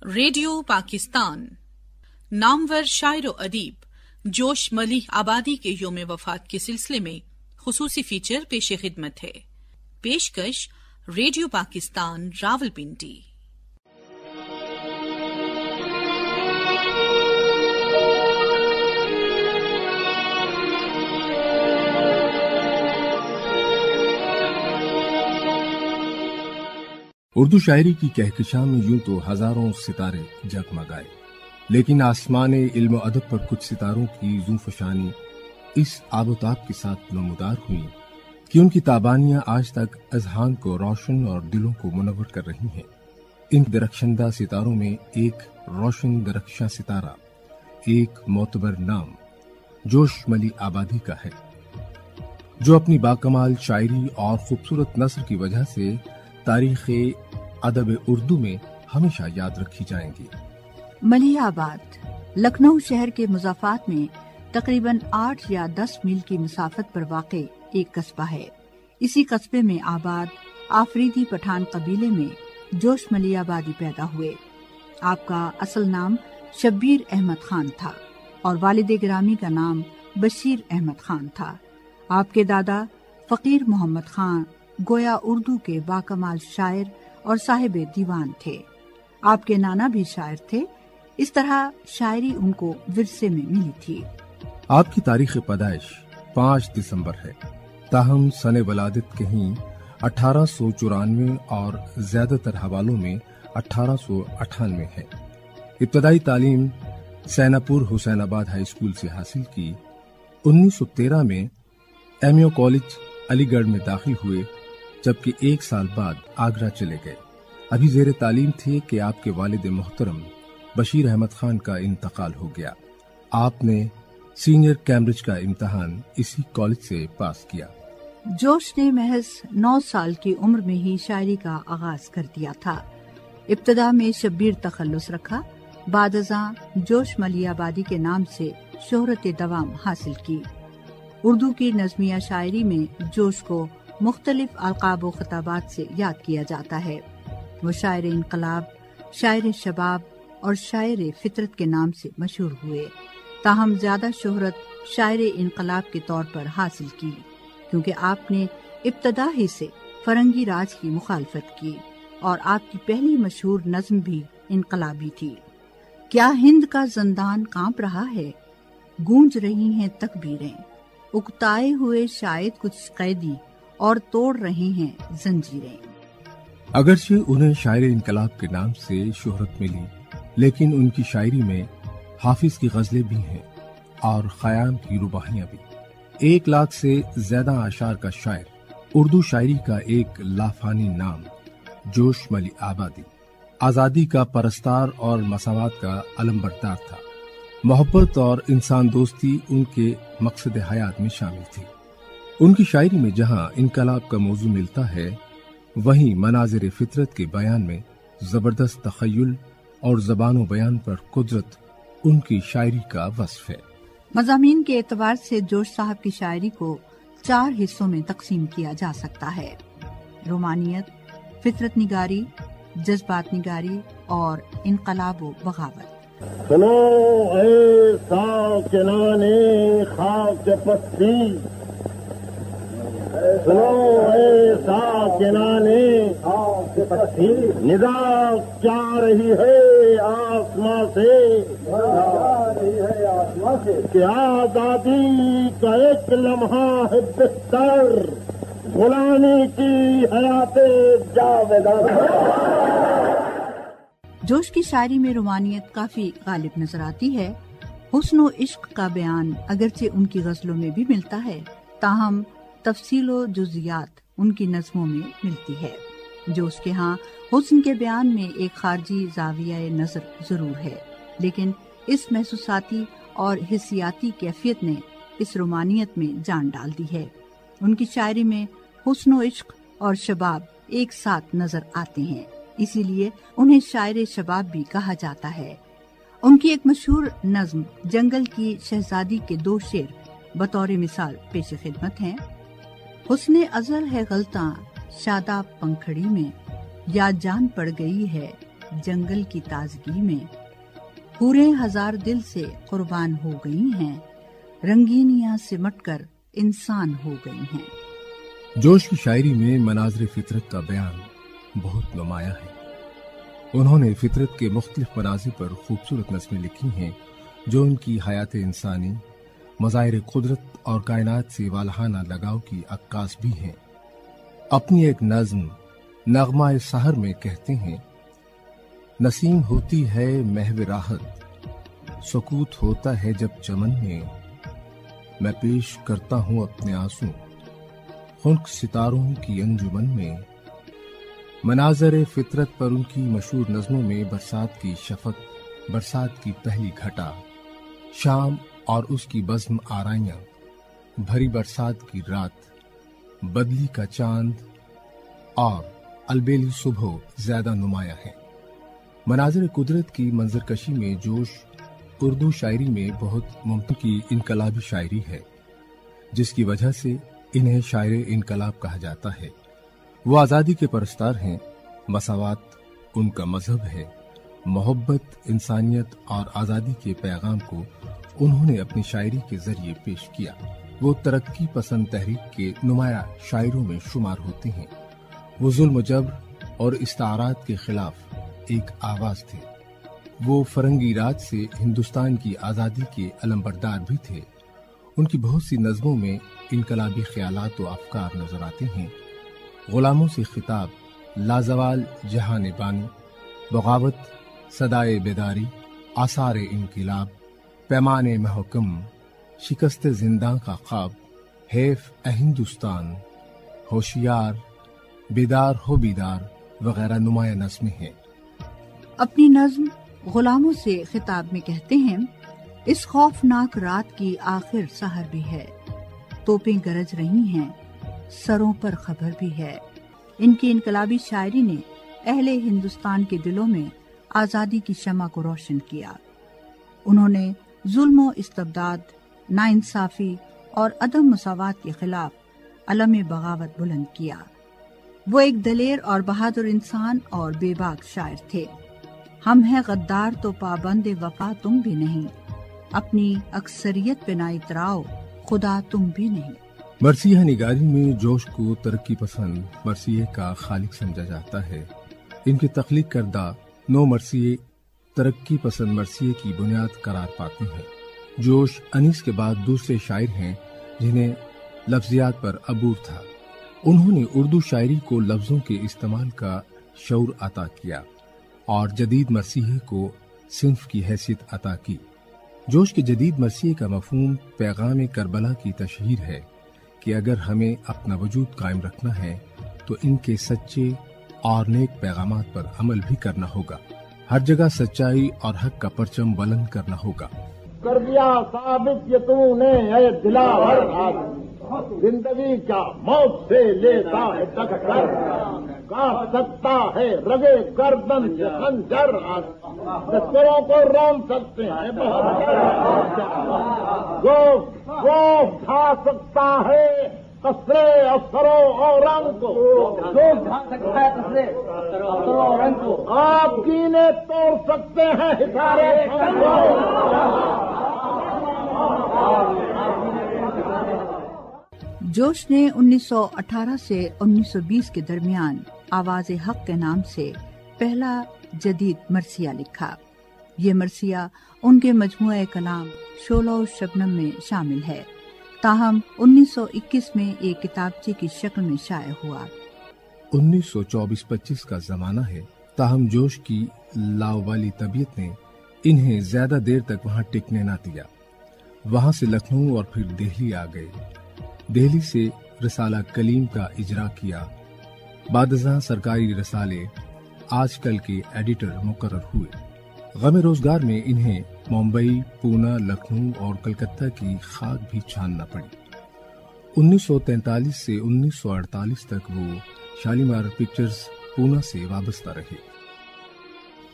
Radio Pakistan نامور شاعر و ادیب جوش ملیح آبادی کے یوم وفات کے سلسلے میں خصوصی فیچر پیش خدمت ہے۔ پیشکش ریڈیو پاکستان راولپنڈی۔ اردو شاعری کی کہکشاں میں یوں تو ہزاروں ستارے جگمگائے، لیکن آسمان علم و ادب پر کچھ ستاروں کی زوفشانی اس آب و تاب کے ساتھ نمودار ہوئی کہ ان کی تابانیاں آج تک اذہان کو روشن اور دلوں کو منور کر رہی ہیں۔ ان درخشندہ ستاروں میں ایک روشن درخشاں ستارہ، ایک معتبر نام جوش ملیح آبادی کا ہے، جو اپنی باکمال شاعری اور خوبصورت نثر کی وجہ سے تاریخ ادب اردو میں ہمیشہ یاد رکھی جائیں گی۔ ملیح آباد لکھنؤ شہر کے مضافات میں تقریباً 8 یا 10 میل کی مسافت پر واقع ایک قصبہ ہے۔ اسی قصبے میں آباد آفریدی پٹھان قبیلے میں جوش ملیح آبادی پیدا ہوئے۔ آپ کا اصل نام شبیر احمد خان تھا اور والد گرامی کا نام بشیر احمد خان تھا۔ آپ کے دادا فقیر محمد خان گویا اردو کے باکمال شاعر اور صاحب دیوان تھے۔ آپ کے نانا بھی شاعر تھے، اس طرح شاعری ان کو ورثے میں ملی تھی۔ آپ کی تاریخ پیدائش 5 دسمبر ہے، تاہم سن ولادت کہیں 1894 اور زیادہ تر حوالوں میں 1898 ہے۔ ابتدائی تعلیم سیناپور حسین آباد ہائی اسکول سے حاصل کی۔ 1913 میں ایم یو کالج علی گڑھ میں داخل ہوئے، جبکہ 1 سال بعد آگرہ چلے گئے۔ ابھی زیر تعلیم تھے کہ آپ کے والد محترم بشیر احمد خان کا انتقال ہو گیا۔ آپ نے سینئر کیمبرج کا امتحان اسی کالج سے پاس کیا۔ جوش نے محض 9 سال کی عمر میں ہی شاعری کا آغاز کر دیا تھا۔ ابتدا میں شبیر تخلص رکھا، بعد ازاں جوش ملیح آبادی کے نام سے شہرت دوام حاصل کی۔ اردو کی نظمیہ شاعری میں جوش کو مختلف القاب و خطابات سے یاد کیا جاتا ہے۔ وہ شاعر انقلاب، شاعر شباب اور شاعر فطرت کے نام سے مشہور ہوئے، تاہم زیادہ شہرت شاعر انقلاب کے طور پر حاصل کی، کیونکہ آپ نے ابتدا ہی سے فرنگی راج کی مخالفت کی اور آپ کی پہلی مشہور نظم بھی انقلابی تھی۔ کیا ہند کا زندان کانپ رہا ہے، گونج رہی ہیں تکبیریں، اکتائے ہوئے شاید کچھ قیدی اور توڑ رہے ہیں زنجیریں۔ اگرچہ انہیں شاعر انقلاب کے نام سے شہرت ملی، لیکن ان کی شاعری میں حافظ کی غزلیں بھی ہیں اور خیام کی رباعیاں بھی۔ 1 لاکھ سے زیادہ اشعار کا شاعر، اردو شاعری کا ایک لافانی نام جوش ملیح آبادی، آزادی کا پرستار اور مساوات کا علمبردار تھا۔ محبت اور انسان دوستی ان کے مقصد حیات میں شامل تھی۔ ان کی شاعری میں جہاں انقلاب کا موضوع ملتا ہے، وہیں مناظر فطرت کے بیان میں زبردست تخیل اور زبان و بیان پر قدرت ان کی شاعری کا وصف ہے۔ مضامین کے اعتبار سے جوش صاحب کی شاعری کو 4 حصوں میں تقسیم کیا جا سکتا ہے: رومانیت، فطرت نگاری، جذبات نگاری اور انقلاب و بغاوت۔ سنو اے ساکنان خاک پستی، سنو اے ساکنان خاک پستی، ندا کیا رہی ہے آسماں سے، کہ آزادی کا ایک لمحہ ہے بہتر غلامی کی حیات جاویدان۔ جوش کی شاعری میں رومانیت کافی غالب نظر آتی ہے۔ حسن و عشق کا بیان اگرچہ ان کی غزلوں میں بھی ملتا ہے، تاہم تفصیل و جزیات ان کی نظموں میں ملتی ہے۔ جوش کے ہاں حسن کے بیان میں ایک خارجی زاویہ نظر ضرور ہے، لیکن اس محسوساتی اور حسیاتی کیفیت نے اس رومانیت میں جان ڈال دی ہے۔ ان کی شاعری میں حسن و عشق اور شباب ایک ساتھ نظر آتے ہیں، اسی لیے انہیں شاعر شباب بھی کہا جاتا ہے۔ ان کی ایک مشہور نظم جنگل کی شہزادی کے 2 شعر بطور مثال پیش خدمت ہیں: حسن ازل ہے غلطاں شاداب پنکھڑی میں، یا جان پڑ گئی ہے جنگل کی تازگی میں، حوریں ہزار دل سے قربان ہو گئی ہیں، رنگینیاں سمٹ کر انسان ہو گئی ہیں۔ جوش کی شاعری میں مناظر فطرت کا بیان بہت نمایاں ہے۔ انہوں نے فطرت کے مختلف مناظر پر خوبصورت نظمیں لکھی ہیں جو ان کی حیات انسانی، مظاہر قدرت اور کائنات سے والہانہ لگاؤ کی عکاس بھی ہیں۔ اپنی ایک نظم نغمہ سحر میں کہتے ہیں، نسیم ہوتی ہے محو راحت، سکوت ہوتا ہے جب چمن میں پیش کرتا ہوں اپنے آنسو خنک ستاروں کی انجمن میں۔ مناظر فطرت پر ان کی مشہور نظموں میں برسات کی شفق، برسات کی پہلی گھٹا، شام اور اس کی بزم آرائیاں، بھری برسات کی رات، بدلی کا چاند اور البیلی صبح زیادہ نمایاں ہیں۔ مناظر قدرت کی منظر کشی میں جوش اردو شاعری میں بہت ممکن کی انقلابی شاعری ہے، جس کی وجہ سے انہیں شاعر انقلاب کہا جاتا ہے۔ وہ آزادی کے پرستار ہیں، مساوات ان کا مذہب ہے، محبت، انسانیت اور آزادی کے پیغام کو انہوں نے اپنی شاعری کے ذریعے پیش کیا۔ وہ ترقی پسند تحریک کے نمایاں شاعروں میں شمار ہوتے ہیں۔ وہ ظلم و جبر اور استعارات کے خلاف ایک آواز تھے۔ وہ فرنگی راج سے ہندوستان کی آزادی کے علمبردار بھی تھے۔ ان کی بہت سی نظموں میں انقلابی خیالات و افکار نظر آتے ہیں۔ غلاموں سے خطاب، لازوال جہان بانی، بغاوت، صدائے بیداری، آثار انقلاب، پیمانے محکم، شکست زنداں کا خواب، حیف اے ہندوستان، ہوشیار، بیدار ہو بیدار وغیرہ نمایاں نظمیں ہیں۔ اپنی نظم غلاموں سے خطاب میں کہتے ہیں، اس خوفناک رات کی آخر سحر بھی ہے، توپیں گرج رہی ہیں، سروں پر خبر بھی ہے۔ ان کی انقلابی شاعری نے اہل ہندوستان کے دلوں میں آزادی کی شمع کو روشن کیا۔ انہوں نے ظلم و استبداد، ناانصافی اور عدم مساوات کے خلاف علم بغاوت بلند کیا۔ وہ ایک دلیر اور بہادر انسان اور بے باک شاعر تھے۔ ہم ہیں غدار تو پابند وفا تم بھی نہیں، اپنی اکثریت پہ نہ اتراؤ خدا تم بھی نہیں۔ مرثیہ نگاری میں جوش کو ترقی پسند مرثیے کا خالق سمجھا جاتا ہے۔ ان کے تخلیق کردہ 9 مرثیے ترقی پسند مرثیے کی بنیاد قرار پاتے ہیں۔ جوش انیس کے بعد دوسرے شاعر ہیں جنہیں لفظیات پر عبور تھا۔ انہوں نے اردو شاعری کو لفظوں کے استعمال کا شعور عطا کیا اور جدید مرثیے کو صنف کی حیثیت عطا کی۔ جوش کے جدید مرثیے کا مفہوم پیغام کربلا کی تشہیر ہے کہ اگر ہمیں اپنا وجود قائم رکھنا ہے تو ان کے سچے اور نیک پیغامات پر عمل بھی کرنا ہوگا۔ ہر جگہ سچائی اور حق کا پرچم بلند کرنا ہوگا۔ کر دیا ثابت یہ تو نے اے دلاور، زندگی کیا موت سے لیتا ہے ٹکر، کاٹ سکتا ہے رگے گردن سے خنجر، دستروں کو رون سکتے ہیں گوشت کھا سکتا ہے قصرے افسروں اور رنگ کو، گوشت کھا سکتا ہے قصرے افسروں اور رنگ کو، آپ کینے توڑ سکتے ہیں ہتھارے جوش نے 1918 سے 1920 کے درمیان آواز حق کے نام سے پہلا جدید مرثیہ لکھا۔ یہ مرثیہ ان کے مجموعہ کلام شعلہ و شبنم میں شامل ہے، تاہم 1921 میں ایک کتابچے کی شکل میں شائع ہوا۔ 1924-25 کا زمانہ ہے، تاہم جوش کی لاوالی طبیعت نے انہیں زیادہ دیر تک وہاں ٹکنے نہ دیا۔ وہاں سے لکھنؤ اور پھر دہلی آ گئے۔ دہلی سے رسالہ کلیم کا اجرا کیا۔ بعد ازاں سرکاری رسالے آج کل کے ایڈیٹر مقرر ہوئے۔ غم روزگار میں انہیں ممبئی، پونا، لکھنؤ اور کلکتہ کی خاک بھی چھاننا پڑی۔ 1943 سے 1948 تک وہ شالیمار پکچرز پونا سے وابستہ رہے۔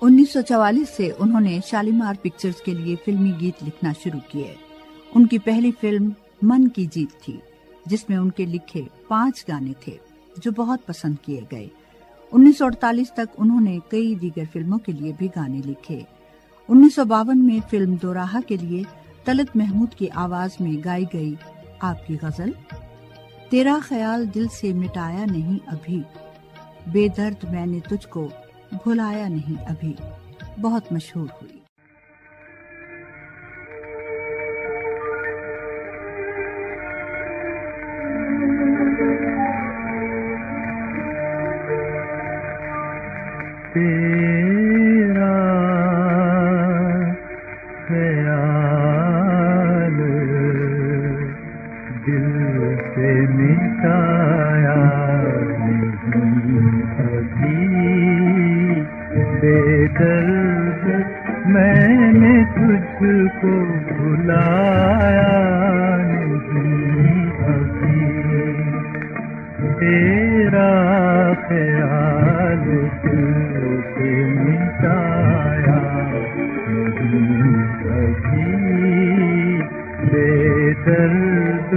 1944 سے انہوں نے شالیمار پکچرز کے لیے فلمی گیت لکھنا شروع کیے۔ ان کی پہلی فلم من کی جیت تھی، جس میں ان کے لکھے 5 گانے تھے جو بہت پسند کیے گئے۔ 1948 تک انہوں نے کئی دیگر فلموں کے لیے بھی گانے لکھے۔ 1952 میں فلم دوراہا کے لیے طلعت محمود کی آواز میں گائی گئی آپ کی غزل تیرا خیال دل سے مٹایا نہیں ابھی، بے درد میں نے تجھ کو بھلایا نہیں ابھی بہت مشہور ہوئی۔ تیرا خیال دل سے مٹایا نہیں ابھی، بے درد میں نے تجھ کو بھلایا نہیں ابھی، تیرا خیال دل سے مٹایا نہیں ابھی، بے درد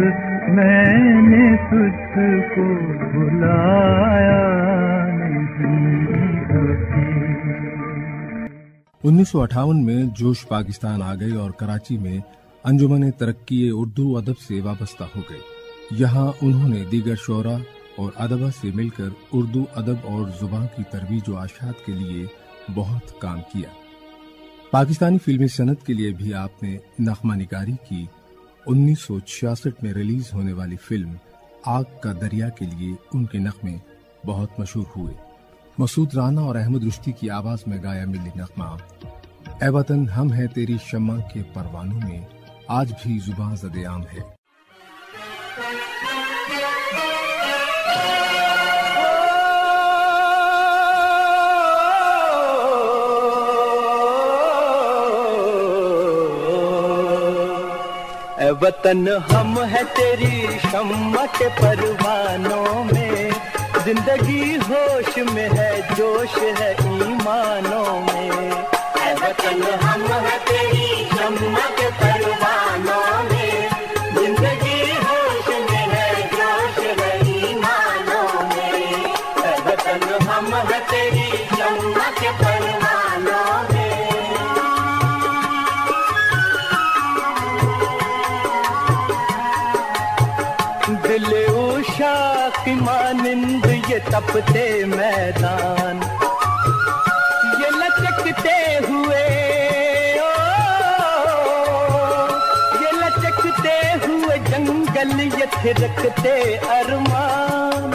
میں نے تجھ کو بھلایا نہیں ابھی۔ 1958 میں جوش پاکستان آ گئے اور کراچی میں انجمن ترقی اردو ادب سے وابستہ ہو گئے۔ یہاں انہوں نے دیگر شعراء اور ادبا سے مل کر اردو ادب اور زبان کی ترویج و اشاعت کے لیے بہت کام کیا۔ پاکستانی فلمی صنعت کے لیے بھی آپ نے نغمہ نگاری کی۔ 1966 میں ریلیز ہونے والی فلم آگ کا دریا کے لیے ان کے نغمے بہت مشہور ہوئے۔ مسعود رانا اور احمد رشدی کی آواز میں گایا ملی نغمہ اے وطن ہم ہیں تیری شمع کے پروانوں میں آج بھی زباں زد عام ہے۔ اے وطن ہم ہے تیری شمع کے پروانوں میں، زندگی ہوش میں ہے جوش ہے ایمانوں میں، اے وطن ہم ہے تیری شمع کے پروانوں میں، زندگی ہوش میں ہے جوش ہے ایمانوں میں، اے وطن ہم ہے تیری شمع کے پروانوں میں۔ دل اوشا کی مانند یہ تپتے میدان، یہ لچکتے ہوئے یہ لچکتے ہوئے جنگل، یہ تھرکتے ارمان،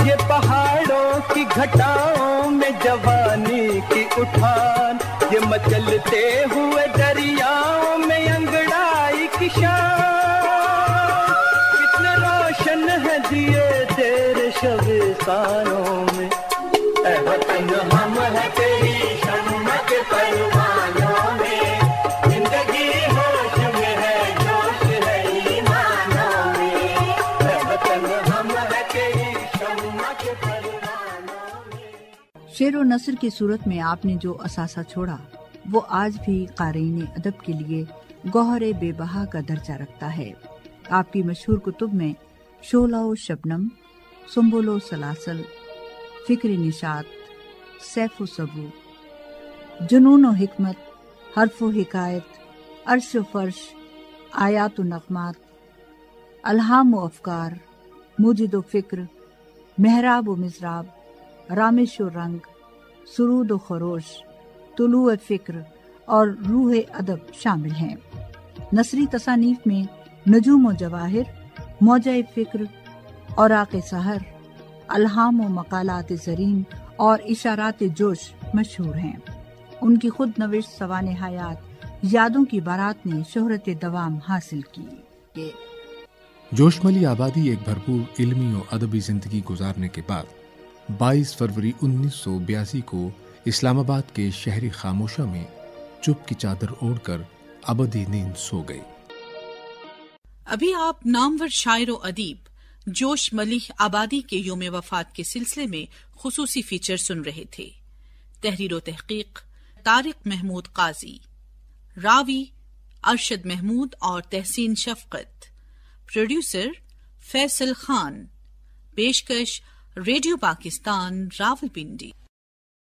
یہ پہاڑوں کی گھٹاؤں میں جوانی کی اٹھان، یہ مچلتے ہوئے دریاؤں میں انگڑائی کی شان، ہے دیے تیرے شبستانوں میں، اے وطن ہم ہے تیری شمع کے پروانوں میں، زندگی ہوش میں ہے جوش ہے ایمانوں میں، اے وطن ہم ہے تیری شمع کے پروانوں میں۔ شعر و نثر کی صورت میں آپ نے جو اثاثہ چھوڑا وہ آج بھی قارئین ادب کے لیے گوہر بے بہا کا درجہ رکھتا ہے۔ آپ کی مشہور کتب میں شعلہ و شبنم، سنبل و سلاسل، فکر نشاط، سیف و سبو، جنون و حکمت، حرف و حکایت، عرش و فرش، آیات و نغمات، الہام و افکار، موجد و فکر، محراب و مزراب، رامش و رنگ، سرود و خروش، طلوع فکر اور روح ادب شامل ہیں۔ نثری تصانیف میں نجوم و جواہر، موجہ فکر، اوراق سحر، الہام و مقالات زرین اور اشارات جوش مشہور ہیں۔ ان کی خود نوشت سوانح حیات یادوں کی بارات نے شہرت دوام حاصل کی۔ جوش ملی آبادی ایک بھرپور علمی و ادبی زندگی گزارنے کے بعد 22 فروری 1982 کو اسلام آباد کے شہری خاموشہ میں چپ کی چادر اوڑھ کر ابدی نیند سو گئے۔ ابھی آپ نامور شاعر و ادیب جوش ملیح آبادی کے یوم وفات کے سلسلے میں خصوصی فیچر سن رہے تھے۔ تحریر و تحقیق طارق محمود قاضی، راوی ارشد محمود اور تحسین شفقت، پروڈیوسر فیصل خان، پیشکش ریڈیو پاکستان راولپنڈی۔